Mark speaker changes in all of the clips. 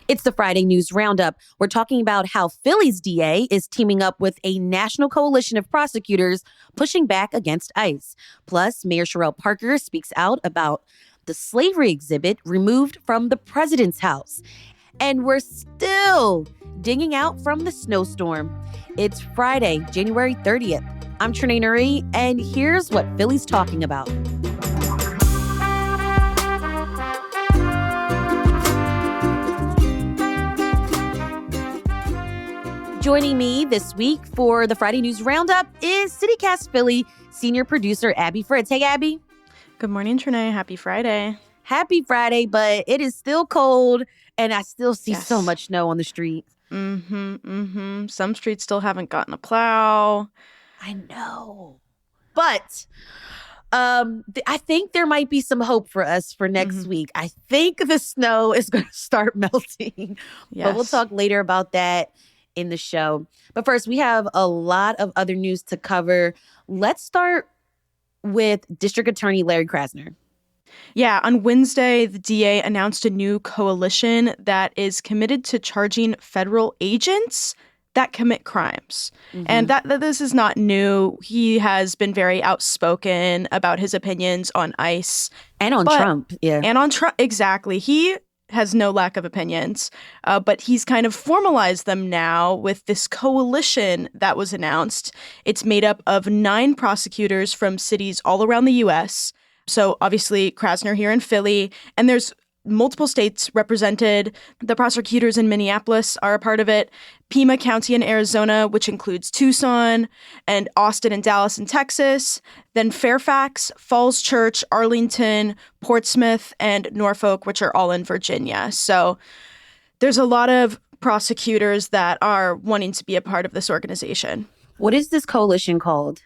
Speaker 1: It's the Friday News Roundup. We're talking about how Philly's DA is teaming up with a national coalition of prosecutors pushing back against ICE. Plus, Mayor Cherelle Parker speaks out about the slavery exhibit removed from the president's house. And we're still digging out from the snowstorm. It's Friday, January 30th. I'm Trenae Nuri, and here's what Philly's talking about. Joining me this week for the Friday News Roundup is CityCast Philly senior producer Abby Fritz. Hey, Abby.
Speaker 2: Good morning, Trenae. Happy Friday.
Speaker 1: Happy Friday, but it is still cold, and I still see so much snow on the street.
Speaker 2: Some streets still haven't gotten a plow.
Speaker 1: I know. But I think there might be some hope for us for next week. I think the snow is going to start melting.
Speaker 2: Yes.
Speaker 1: But we'll talk later about that in the show. But first, we have a lot of other news to cover. Let's start with District Attorney Larry Krasner.
Speaker 2: Yeah, on Wednesday, the DA announced a new coalition that is committed to charging federal agents that commit crimes. And that this is not new. He has been very outspoken about his opinions on ICE.
Speaker 1: And on Trump, yeah.
Speaker 2: And on Trump, exactly. He has no lack of opinions, but he's kind of formalized them now with this coalition that was announced. It's made up of 9 prosecutors from cities all around the U.S., so obviously Krasner here in Philly, and there's multiple states represented. The prosecutors in Minneapolis are a part of it. Pima County in Arizona, which includes Tucson, and Austin and Dallas in Texas. Then Fairfax, Falls Church, Arlington, Portsmouth, and Norfolk, which are all in Virginia. So there's a lot of prosecutors that are wanting to be a part of this organization.
Speaker 1: What is this coalition called?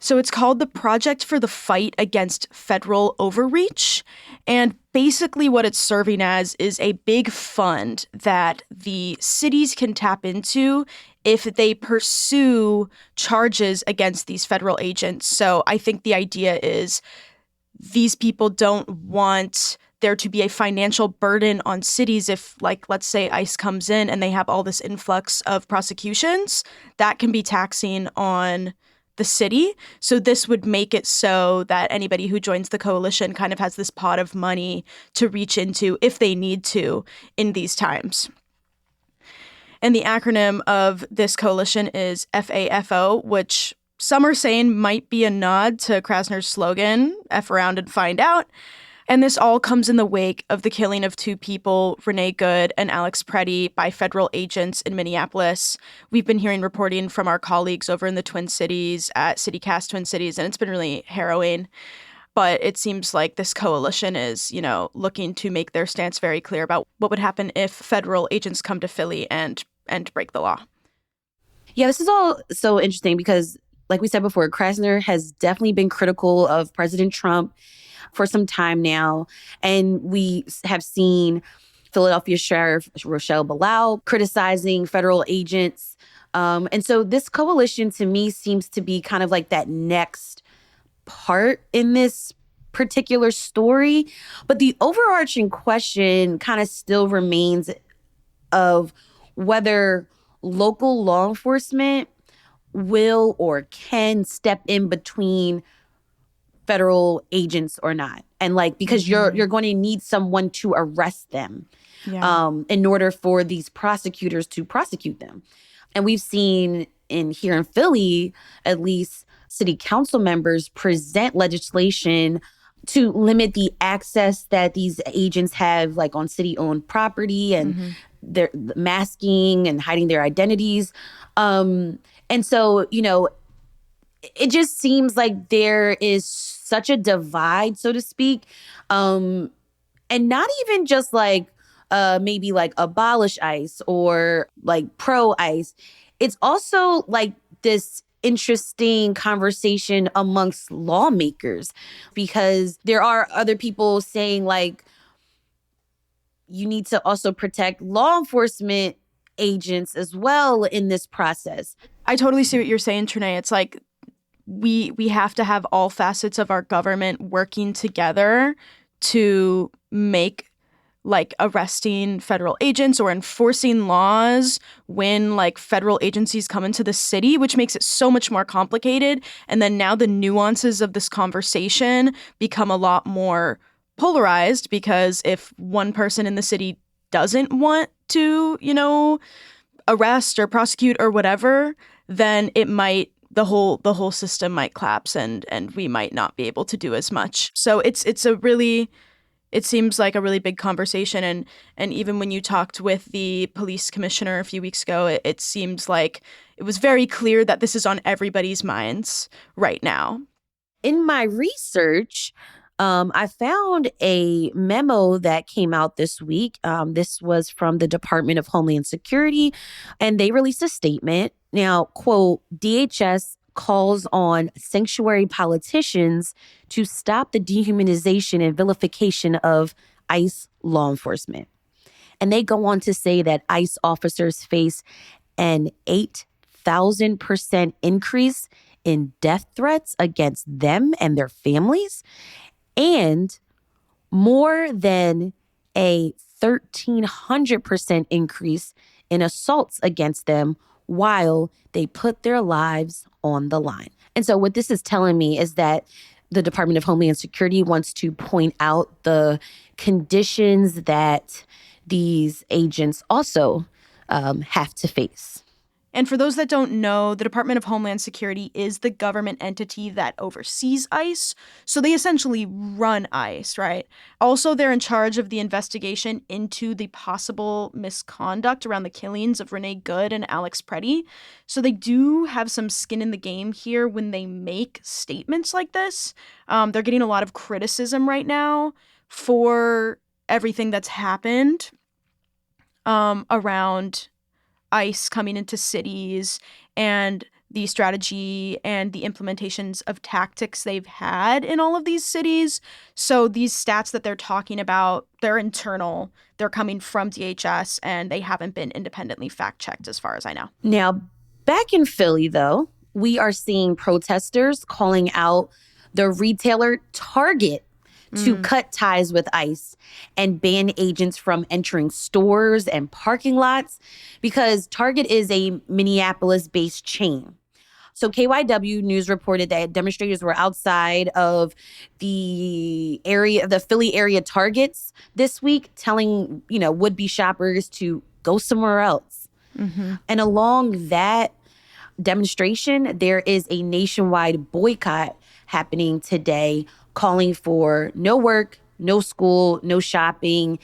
Speaker 2: So it's called the Project for the Fight Against Federal Overreach. And basically what it's serving as is a big fund that the cities can tap into if they pursue charges against these federal agents. So I think the idea is these people don't want there to be a financial burden on cities if, like, let's say ICE comes in and they have all this influx of prosecutions. That can be taxing on the city. So this would make it so that anybody who joins the coalition kind of has this pot of money to reach into if they need to in these times. And the acronym of this coalition is FAFO, which some are saying might be a nod to Krasner's slogan, F around and find out. And this all comes in the wake of the killing of 2 people, Renee Good and Alex Preddy, by federal agents in Minneapolis. We've been hearing reporting from our colleagues over in the Twin Cities at CityCast Twin Cities, and it's been really harrowing. But it seems like this coalition is, looking to make their stance very clear about what would happen if federal agents come to Philly and break the law.
Speaker 1: Yeah, this is all so interesting because, like we said before, Krasner has definitely been critical of President Trump for some time now. And we have seen Philadelphia Sheriff Rochelle Bilal criticizing federal agents. And so this coalition to me seems to be kind of like that next part in this particular story. But the overarching question kind of still remains of whether local law enforcement will or can step in between federal agents or not. And because you're going to need someone to arrest them in order for these prosecutors to prosecute them. And we've seen here in Philly, at least, city council members present legislation to limit the access that these agents have on city-owned property and their masking and hiding their identities. And so, it just seems like there is such a divide, so to speak. And not even just maybe abolish ICE or pro ICE. It's also this interesting conversation amongst lawmakers because there are other people saying you need to also protect law enforcement agents as well in this process.
Speaker 2: I totally see what you're saying, Trenae. It's we have to have all facets of our government working together to make like arresting federal agents or enforcing laws when like federal agencies come into the city, which makes it so much more complicated. And then now the nuances of this conversation become a lot more polarized, because if one person in the city doesn't want to, arrest or prosecute or whatever, then it might the whole system might collapse, and we might not be able to do as much. So it seems like a really big conversation, and even when you talked with the police commissioner a few weeks ago, it seems like it was very clear that this is on everybody's minds right now.
Speaker 1: In my research, I found a memo that came out this week. This was from the Department of Homeland Security, and they released a statement. Now, quote, DHS calls on sanctuary politicians to stop the dehumanization and vilification of ICE law enforcement. And they go on to say that ICE officers face an 8,000% increase in death threats against them and their families, and more than a 1,300% increase in assaults against them while they put their lives on the line. And so what this is telling me is that the Department of Homeland Security wants to point out the conditions that these agents also have to face.
Speaker 2: And for those that don't know, the Department of Homeland Security is the government entity that oversees ICE. So they essentially run ICE, right? Also, they're in charge of the investigation into the possible misconduct around the killings of Renee Good and Alex Preddy. So they do have some skin in the game here when they make statements like this. They're getting a lot of criticism right now for everything that's happened around ICE coming into cities and the strategy and the implementations of tactics they've had in all of these cities. So these stats that they're talking about, they're internal, they're coming from DHS, and they haven't been independently fact-checked as far as I know.
Speaker 1: Now, back in Philly, though, we are seeing protesters calling out the retailer Target to cut ties with ICE and ban agents from entering stores and parking lots, because Target is a Minneapolis-based chain. So KYW News reported that demonstrators were outside of the Philly area Targets this week, telling, would-be shoppers to go somewhere else. Mm-hmm. And along that demonstration, there is a nationwide boycott happening today, calling for no work, no school, no shopping,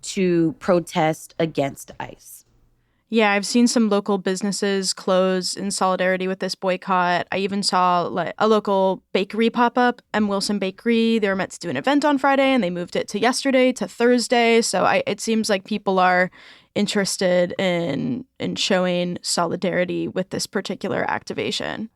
Speaker 1: to protest against ICE.
Speaker 2: Yeah, I've seen some local businesses close in solidarity with this boycott. I even saw like a local bakery pop up, M. Wilson Bakery. They were meant to do an event on Friday, and they moved it to yesterday, to Thursday. So it seems like people are interested in showing solidarity with this particular activation.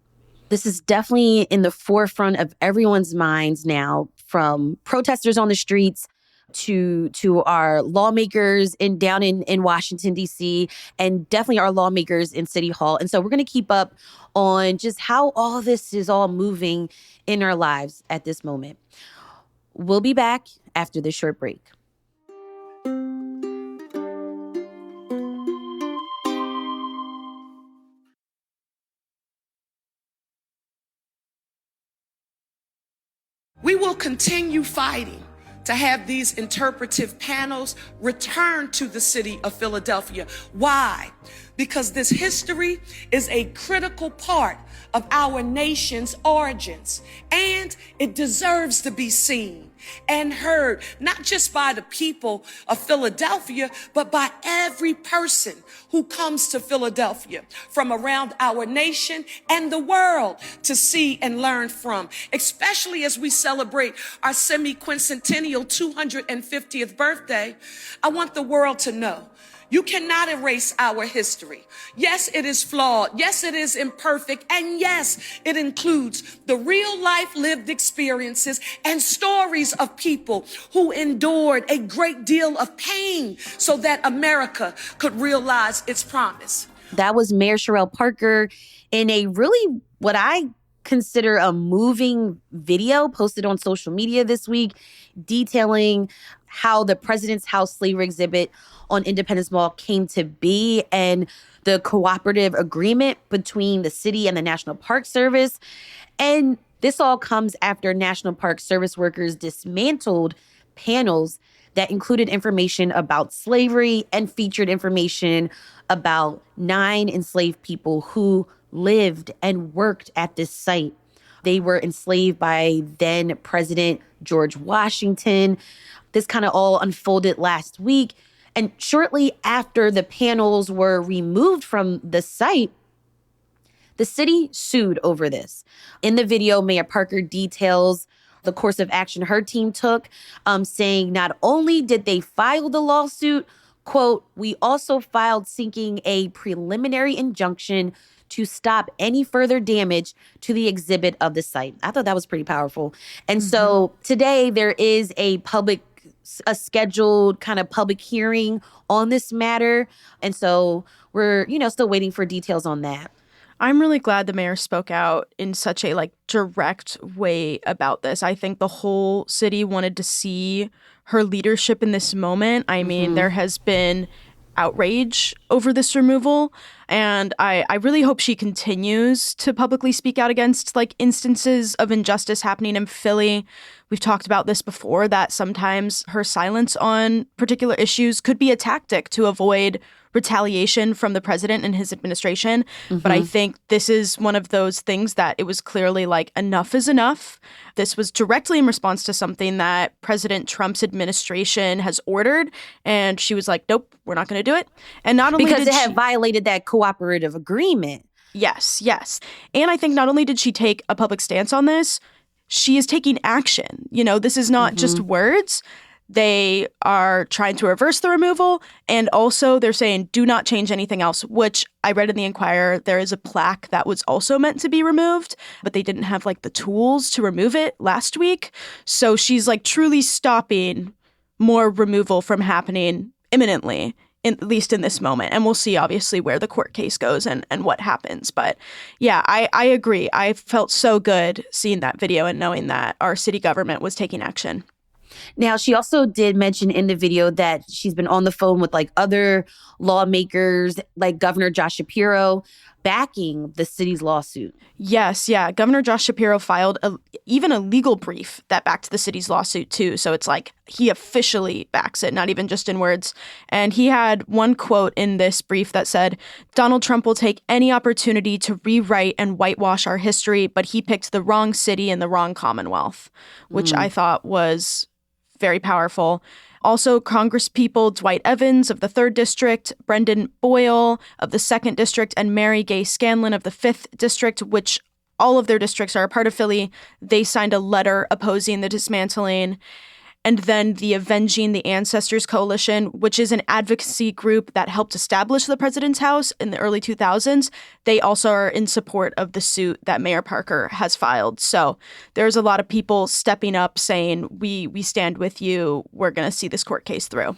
Speaker 1: This is definitely in the forefront of everyone's minds now, from protesters on the streets to our lawmakers down in Washington, D.C., and definitely our lawmakers in City Hall. And so we're going to keep up on just how all this is all moving in our lives at this moment. We'll be back after this short break.
Speaker 3: We will continue fighting to have these interpretive panels return to the city of Philadelphia. Why? Because this history is a critical part of our nation's origins, and it deserves to be seen and heard, not just by the people of Philadelphia, but by every person who comes to Philadelphia from around our nation and the world to see and learn from, especially as we celebrate our semi-quincentennial 250th birthday. I want the world to know you cannot erase our history. Yes, it is flawed. Yes, it is imperfect. And yes, it includes the real life lived experiences and stories of people who endured a great deal of pain so that America could realize its promise.
Speaker 1: That was Mayor Cherelle Parker in a really, what I consider a moving video posted on social media this week, detailing how the President's House slavery exhibit on Independence Mall came to be and the cooperative agreement between the city and the National Park Service. And this all comes after National Park Service workers dismantled panels that included information about slavery and featured information about 9 enslaved people who lived and worked at this site. They were enslaved by then President George Washington. This kind of all unfolded last week. And shortly after the panels were removed from the site, the city sued over this. In the video, Mayor Parker details the course of action her team took, saying not only did they file the lawsuit, quote, "We also filed seeking a preliminary injunction to stop any further damage to the exhibit of the site." I thought that was pretty powerful. And so today there is a scheduled kind of public hearing on this matter. And so we're, still waiting for details on that.
Speaker 2: I'm really glad the mayor spoke out in such a direct way about this. I think the whole city wanted to see her leadership in this moment. I mean, there has been outrage over this removal, and I really hope she continues to publicly speak out against instances of injustice happening in Philly. We've talked about this before, that sometimes her silence on particular issues could be a tactic to avoid retaliation from the president and his administration. But I think this is one of those things that it was clearly enough is enough. This was directly in response to something that President Trump's administration has ordered. And she was like, nope, we're not going to do it. And not only
Speaker 1: because it had violated that cooperative agreement.
Speaker 2: Yes. And I think not only did she take a public stance on this, she is taking action. This is not just words. They are trying to reverse the removal, and also they're saying do not change anything else, which I read in the Inquirer there is a plaque that was also meant to be removed, but they didn't have the tools to remove it last week. So she's truly stopping more removal from happening imminently, at least in this moment. And we'll see obviously where the court case goes and what happens. But yeah, I agree. I felt so good seeing that video and knowing that our city government was taking action.
Speaker 1: Now, she also did mention in the video that she's been on the phone with other lawmakers, like Governor Josh Shapiro, backing the city's lawsuit.
Speaker 2: Yes, yeah. Governor Josh Shapiro filed even a legal brief that backed the city's lawsuit, too. So it's he officially backs it, not even just in words. And he had one quote in this brief that said, "Donald Trump will take any opportunity to rewrite and whitewash our history, but he picked the wrong city and the wrong Commonwealth," which I thought was very powerful. Also, Congresspeople Dwight Evans of the 3rd District, Brendan Boyle of the 2nd District, and Mary Gay Scanlon of the 5th District, which all of their districts are a part of Philly, they signed a letter opposing the dismantling. And then the Avenging the Ancestors Coalition, which is an advocacy group that helped establish the President's House in the early 2000s, they also are in support of the suit that Mayor Parker has filed. So there's a lot of people stepping up saying, we stand with you. We're going to see this court case through.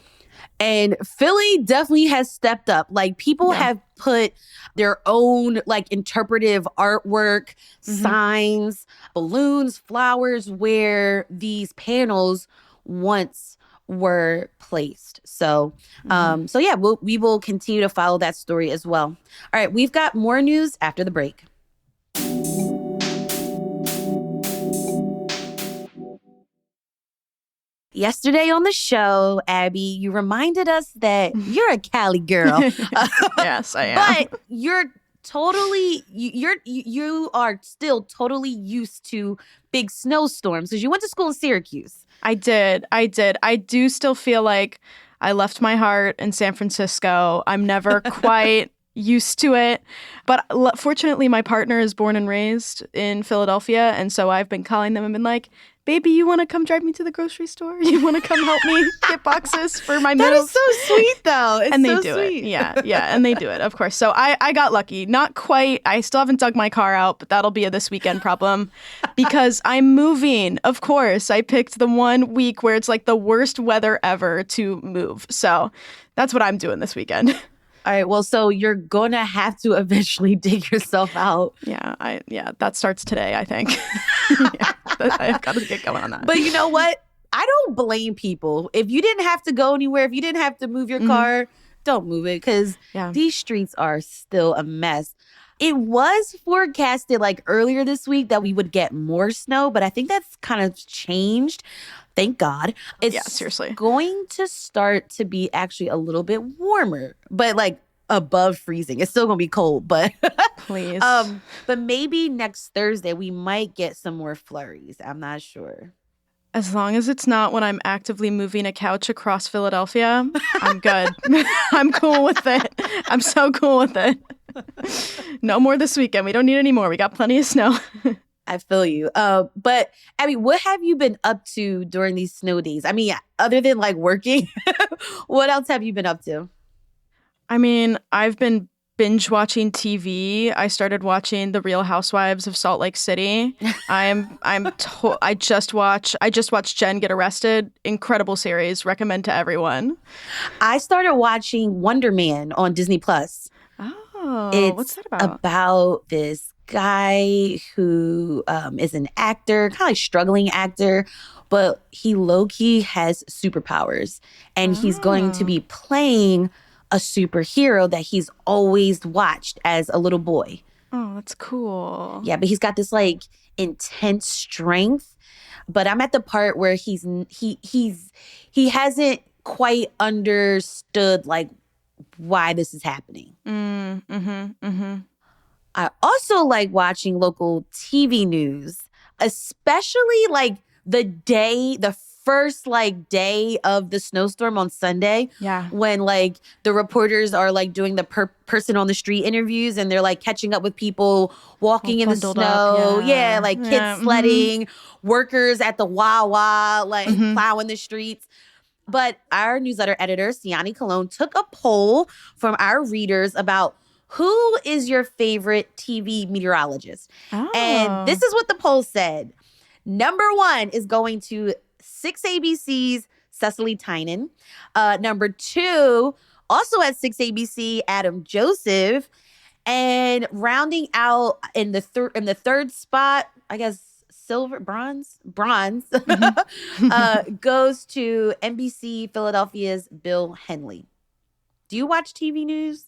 Speaker 1: And Philly definitely has stepped up. People have put their own interpretive artwork, signs, balloons, flowers where these panels once were placed. So, yeah, we will continue to follow that story as well. All right, we've got more news after the break. Yesterday on the show, Abby, you reminded us that you're a Cali girl.
Speaker 2: Yes, I am.
Speaker 1: But you are still totally used to big snowstorms because you went to school in Syracuse.
Speaker 2: I did. I do still feel like I left my heart in San Francisco. I'm never quite used to it. But fortunately, my partner is born and raised in Philadelphia. And so I've been calling them and been like, baby, you want to come drive me to the grocery store? You want to come help me get boxes for my meals?
Speaker 1: That is so sweet, though. It's
Speaker 2: and they
Speaker 1: so
Speaker 2: do
Speaker 1: sweet.
Speaker 2: it. Yeah, and they do it, of course. So I got lucky. Not quite. I still haven't dug my car out, but that'll be a this weekend problem because I'm moving. Of course, I picked the one week where it's the worst weather ever to move. So that's what I'm doing this weekend.
Speaker 1: All right. Well, so you're going to have to eventually dig yourself out.
Speaker 2: Yeah, that starts today, I think. I've got to get going on that.
Speaker 1: But you know what? I don't blame people. If you didn't have to go anywhere, if you didn't have to move your car, don't move it because these streets are still a mess. It was forecasted like earlier this week that we would get more snow, but I think that's kind of changed. Thank God. It's
Speaker 2: seriously
Speaker 1: going to start to be actually a little bit warmer, but like above freezing. It's still going to be cold, but
Speaker 2: please.
Speaker 1: But maybe next Thursday we might get some more flurries. I'm not sure.
Speaker 2: As long as it's not when I'm actively moving a couch across Philadelphia, I'm good. I'm cool with it. I'm so cool with it. No more this weekend. We don't need any more. We got plenty of snow.
Speaker 1: I feel you. But Abby, what have you been up to during these snow days? I mean, other than like working, what else have you been up to?
Speaker 2: I mean, I've been binge watching TV. I started watching The Real Housewives of Salt Lake City. I just watched Jen get arrested. Incredible series. Recommend to everyone.
Speaker 1: I started watching Wonder Man on Disney Plus.
Speaker 2: Oh, what's that about?
Speaker 1: About this guy who is an actor, kind of like struggling actor, but he low-key has superpowers. And he's going to be playing a superhero that he's always watched as a little boy.
Speaker 2: Oh, that's cool.
Speaker 1: Yeah, but he's got this like intense strength. But I'm at the part where he hasn't quite understood like why this is happening. I also like watching local TV news, especially like the first like day of the snowstorm on Sunday.
Speaker 2: Yeah.
Speaker 1: When like the reporters are like doing the person on the street interviews and they're like catching up with people walking in the snow.
Speaker 2: Up,
Speaker 1: like kids sledding, workers at the Wawa, like plowing the streets. But our newsletter editor, Siani Cologne, took a poll from our readers about who is your favorite TV meteorologist. And this is what the poll said. Number 1 is going to 6ABC's Cecily Tynan. Number 2, also at 6ABC, Adam Joseph. And rounding out in the third spot, I guess bronze goes to NBC Philadelphia's Bill Henley. Do you watch TV news?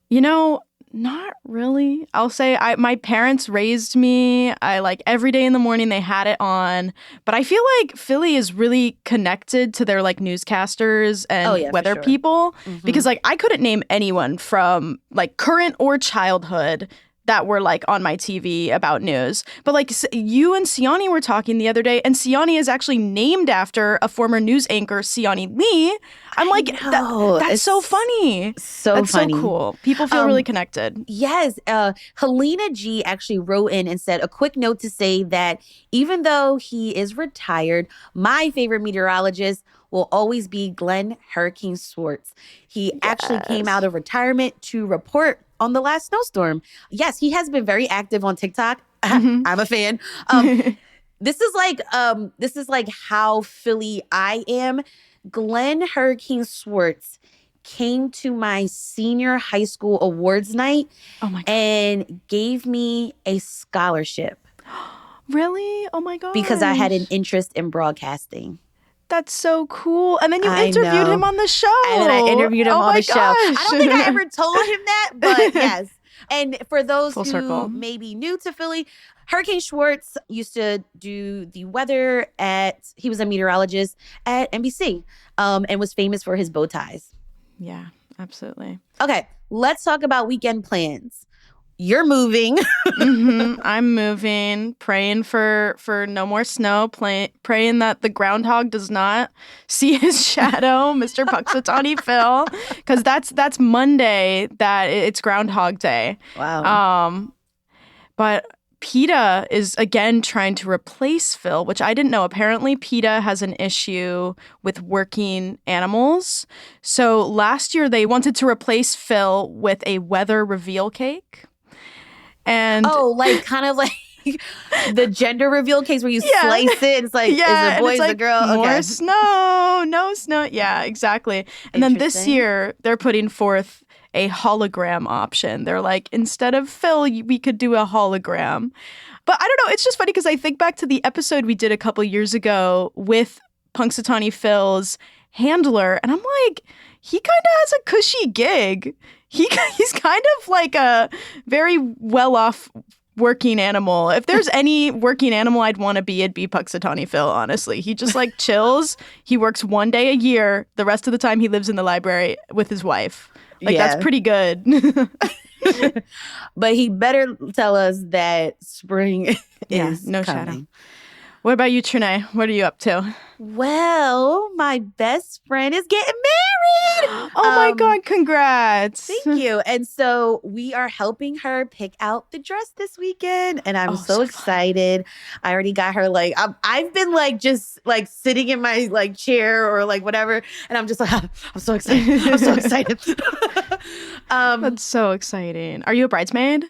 Speaker 2: You know, not really. I'll say my parents raised me. I like every day in the morning they had it on. But I feel like Philly is really connected to their like newscasters and weather people. Because like I couldn't name anyone from like current or childhood that were like on my TV about news. But like you and Siani were talking the other day, and Siani is actually named after a former news anchor, Siani Lee. I'm like, that's so funny. That's funny. So cool. People feel really connected.
Speaker 1: Yes. Helena G actually wrote in and said, a quick note to say that even though he is retired, my favorite meteorologist will always be Glenn Hurricane Schwartz. He actually came out of retirement to report on the last snowstorm. Yes, he has been very active on TikTok. I'm a fan. This is like how Philly I am. Glenn Hurricane Schwartz came to my senior high school awards night and gave me a scholarship.
Speaker 2: Really? Oh my God.
Speaker 1: Because I had an interest in broadcasting.
Speaker 2: That's so cool. And then you interviewed him on the show.
Speaker 1: And then I interviewed him on the show. I don't think I ever told him that, but yes. And for those who may be new to Philly, Hurricane Schwartz used to do the weather he was a meteorologist at NBC and was famous for his bow ties.
Speaker 2: Yeah, absolutely.
Speaker 1: Okay, let's talk about weekend plans. You're moving.
Speaker 2: I'm moving, praying for no more snow, praying that the groundhog does not see his shadow, Mr. Puxatawny Phil, because that's Monday, that it's Groundhog Day.
Speaker 1: Wow.
Speaker 2: But PETA is again trying to replace Phil, which I didn't know. Apparently, PETA has an issue with working animals. So last year, they wanted to replace Phil with a weather reveal cake. And
Speaker 1: like kind of like the gender reveal case where you slice it. It's like, is it a boy, is it a girl?
Speaker 2: More snow, no snow. Yeah, exactly. And then this year, they're putting forth a hologram option. They're like, instead of Phil, we could do a hologram. But I don't know. It's just funny because I think back to the episode we did a couple years ago with Punxsutawney Phil's handler, and I'm like, he kind of has a cushy gig. He's kind of like a very well-off working animal. If there's any working animal I'd want to be, it'd be Punxsutawney Phil, honestly. He just like chills. He works 1 day a year. The rest of the time he lives in the library with his wife. Like, that's pretty good.
Speaker 1: But he better tell us that spring is
Speaker 2: no
Speaker 1: coming.
Speaker 2: shadow. What about you, Trenae? What are you up to?
Speaker 1: Well, my best friend is getting married.
Speaker 2: Oh my God, congrats.
Speaker 1: Thank you. And so we are helping her pick out the dress this weekend. And I'm so excited. I already got her like, I've been like just like sitting in my like chair or like whatever. And I'm just like, I'm so excited. I'm so excited.
Speaker 2: That's so exciting. Are you a bridesmaid?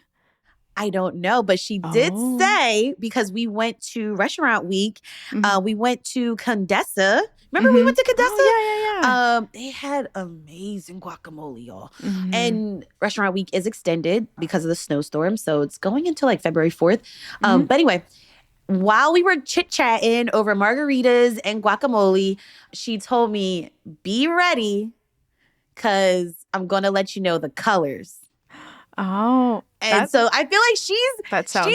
Speaker 1: I don't know, but she did say, because we went to restaurant week, we went to Condessa. Remember we went to Condessa?
Speaker 2: Oh, yeah.
Speaker 1: They had amazing guacamole, y'all. And restaurant week is extended because of the snowstorm. So it's going until like February 4th. But anyway, while we were chit-chatting over margaritas and guacamole, she told me, be ready because I'm going to let you know the colors.
Speaker 2: Oh.
Speaker 1: And so I feel like she's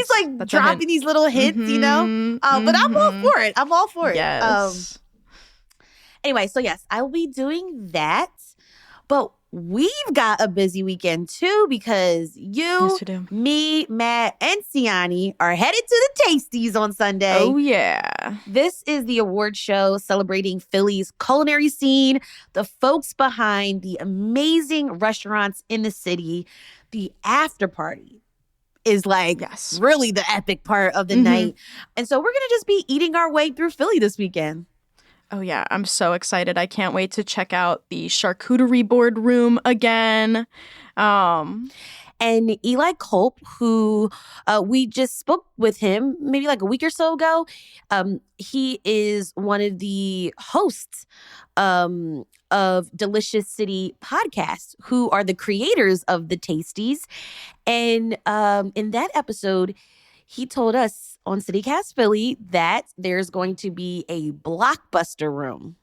Speaker 1: like dropping these little hints, you know? But I'm all for it. I'm all for it.
Speaker 2: Yes.
Speaker 1: Anyway, so yes, I will be doing that. But we've got a busy weekend too because you, me, Matt, and Siani are headed to the Tasties on Sunday.
Speaker 2: Oh, yeah.
Speaker 1: This is the award show celebrating Philly's culinary scene, the folks behind the amazing restaurants in the city. The after party is like really the epic part of the night. And so we're going to just be eating our way through Philly this weekend.
Speaker 2: Oh, yeah. I'm so excited. I can't wait to check out the charcuterie board room again.
Speaker 1: And Eli Culp, who we just spoke with him maybe like a week or so ago. He is one of the hosts of Delicious City podcast, who are the creators of the Tasties. And in that episode, he told us on CityCast Philly that there's going to be a Blockbuster room.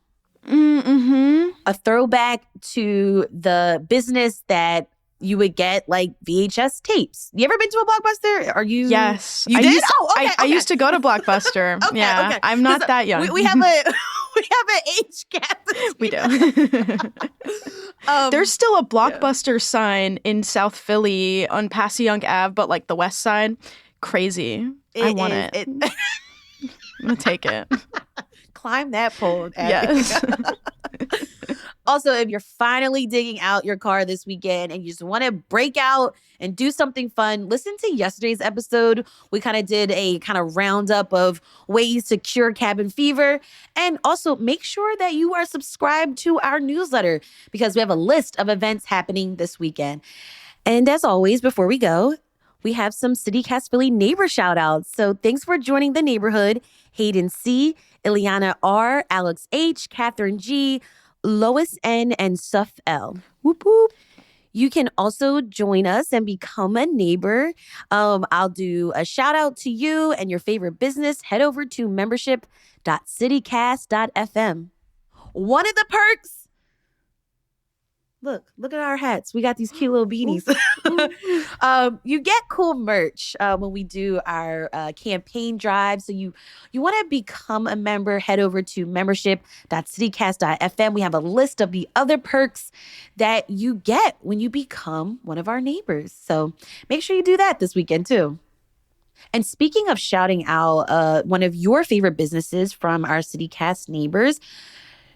Speaker 1: A throwback to the business that you would get like VHS tapes. You ever been to a Blockbuster? Are you?
Speaker 2: Yes.
Speaker 1: You did? Okay.
Speaker 2: I used to go to Blockbuster. Okay. I'm not that young.
Speaker 1: We have an age gap.
Speaker 2: We do. There's still a Blockbuster sign in South Philly on Passyunk Ave, but like the west side. Crazy. I want it. I'm going to take it.
Speaker 1: Climb that pole, Abby.
Speaker 2: Yes.
Speaker 1: Also, if you're finally digging out your car this weekend and you just want to break out and do something fun, listen to yesterday's episode. We kind of did a kind of roundup of ways to cure cabin fever. And also make sure that you are subscribed to our newsletter because we have a list of events happening this weekend. And as always, before we go, we have some CityCast Philly neighbor shout outs. So thanks for joining the neighborhood. Hayden C., Ileana R., Alex H., Catherine G., Lois N., and Suf L. Whoop, whoop. You can also join us and become a neighbor. I'll do a shout out to you and your favorite business. Head over to membership.citycast.fm. One of the perks. Look at our hats. We got these cute little beanies. You get cool merch when we do our campaign drive. So you want to become a member, head over to membership.citycast.fm. We have a list of the other perks that you get when you become one of our neighbors. So make sure you do that this weekend too. And speaking of shouting out one of your favorite businesses from our CityCast neighbors,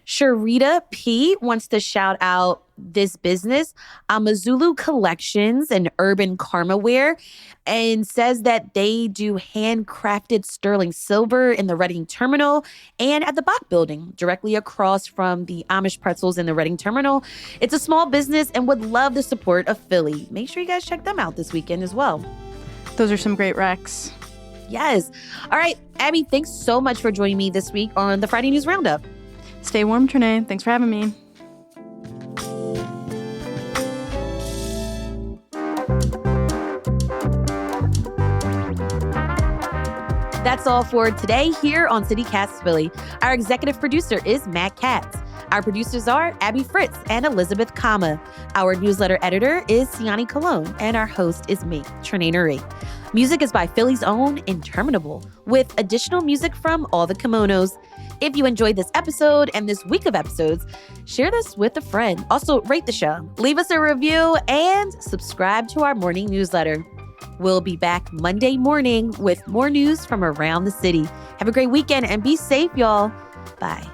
Speaker 1: Sharita P. wants to shout out this business, Amazulu Collections and Urban Karma Wear, and says that they do handcrafted sterling silver in the Reading Terminal and at the Bach Building, directly across from the Amish Pretzels in the Reading Terminal. It's a small business and would love the support of Philly. Make sure you guys check them out this weekend as well.
Speaker 2: Those are some great recs.
Speaker 1: Yes. All right, Abby, thanks so much for joining me this week on the Friday News Roundup.
Speaker 2: Stay warm, Trenae. Thanks for having me.
Speaker 1: That's all for today here on CityCast Philly. Our executive producer is Matt Katz. Our producers are Abby Fritz and Elizabeth Kama. Our newsletter editor is Siani Colon, and our host is me, Trenae Nuri. Music is by Philly's own Interminable, with additional music from all the kimonos. If you enjoyed this episode and this week of episodes, share this with a friend. Also, rate the show, leave us a review, and subscribe to our morning newsletter. We'll be back Monday morning with more news from around the city. Have a great weekend and be safe, y'all. Bye.